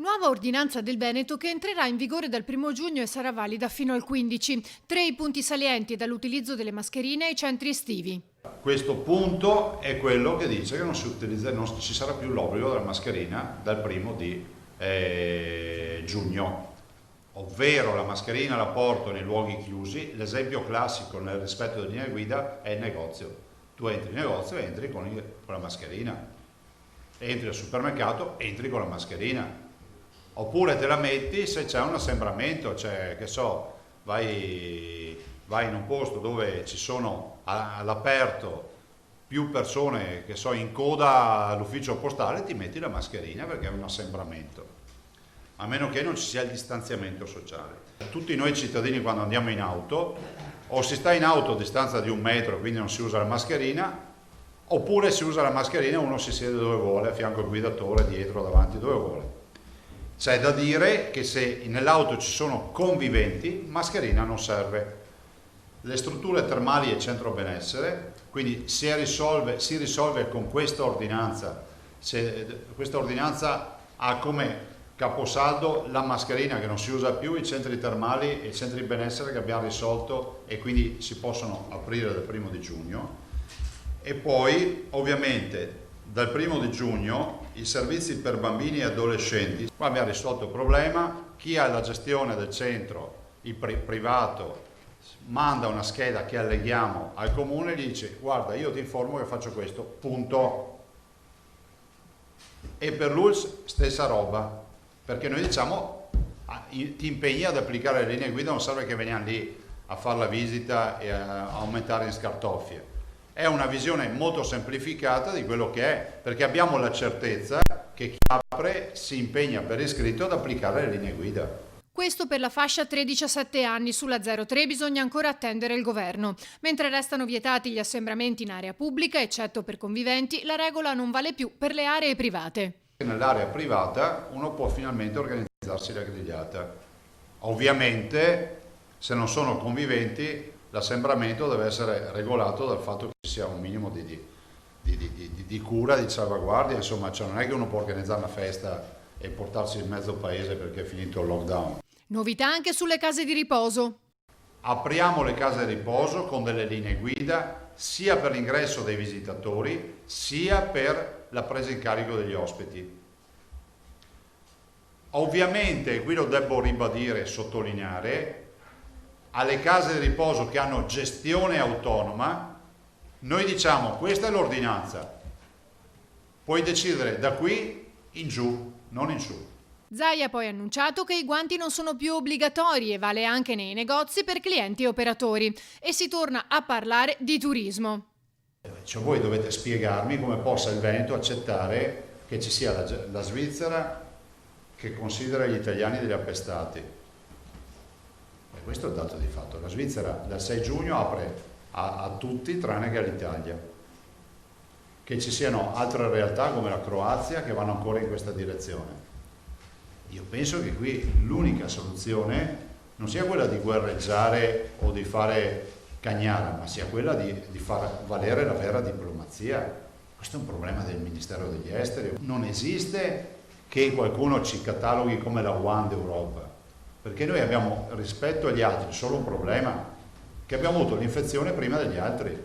Nuova ordinanza del Veneto che entrerà in vigore dal 1 giugno e sarà valida fino al 15. 3 i punti salienti dall'utilizzo delle mascherine ai centri estivi. Questo punto è quello che dice che non ci sarà più l'obbligo della mascherina dal 1 di giugno, ovvero la mascherina la porto nei luoghi chiusi. L'esempio classico nel rispetto delle linee guida è il negozio. Tu entri in negozio e entri con la mascherina, entri al supermercato, entri con la mascherina. Oppure te la metti se c'è un assembramento, cioè che so, vai in un posto dove ci sono all'aperto più persone che so in coda all'ufficio postale, ti metti la mascherina perché è un assembramento, a meno che non ci sia il distanziamento sociale. Tutti noi cittadini quando andiamo in auto, o si sta in auto a distanza di 1 metro, quindi non si usa la mascherina, oppure si usa la mascherina e uno si siede dove vuole, a fianco al guidatore, dietro, davanti, dove vuole. C'è da dire che se nell'auto ci sono conviventi, mascherina non serve. Le strutture termali e centro benessere, quindi si risolve con questa ordinanza. Questa ordinanza ha come caposaldo la mascherina che non si usa più, i centri termali e i centri benessere che abbiamo risolto e quindi si possono aprire dal 1 di giugno. E poi ovviamente dal 1 di giugno i servizi per bambini e adolescenti. Qua abbiamo risolto il problema: chi ha la gestione del centro, il privato, manda una scheda che alleghiamo al comune e gli dice: guarda, io ti informo che faccio questo, punto. E per l'ULSS stessa roba, perché noi diciamo ti impegni ad applicare le linee guida, non serve che veniamo lì a fare la visita e a aumentare in scartoffie. È una visione molto semplificata di quello che è, perché abbiamo la certezza che chi apre si impegna per iscritto ad applicare le linee guida. Questo per la fascia 13-17 anni. Sulla 03 bisogna ancora attendere il governo. Mentre restano vietati gli assembramenti in area pubblica, eccetto per conviventi, la regola non vale più per le aree private. Nell'area privata uno può finalmente organizzarsi la grigliata. Ovviamente, se non sono conviventi, l'assembramento deve essere regolato dal fatto che ci sia un minimo di cura, di salvaguardia, insomma, cioè non è che uno può organizzare una festa e portarsi in mezzo paese perché è finito il lockdown. Novità anche sulle case di riposo. Apriamo le case di riposo con delle linee guida sia per l'ingresso dei visitatori sia per la presa in carico degli ospiti. Ovviamente, qui lo devo ribadire e sottolineare, alle case di riposo che hanno gestione autonoma, noi diciamo: questa è l'ordinanza, puoi decidere da qui in giù, non in su. Zaia ha poi annunciato che i guanti non sono più obbligatori e vale anche nei negozi per clienti e operatori. E si torna a parlare di turismo. Cioè, voi dovete spiegarmi come possa il Veneto accettare che ci sia la Svizzera che considera gli italiani degli appestati. E questo è il dato di fatto. La Svizzera dal 6 giugno apre a tutti tranne che all'Italia. Che ci siano altre realtà come la Croazia che vanno ancora in questa direzione. Io penso che qui l'unica soluzione non sia quella di guerreggiare o di fare cagnara, ma sia quella di far valere la vera diplomazia. Questo è un problema del Ministero degli Esteri. Non esiste che qualcuno ci cataloghi come la One d'Europa, perché noi abbiamo rispetto agli altri solo un problema, che abbiamo avuto l'infezione prima degli altri.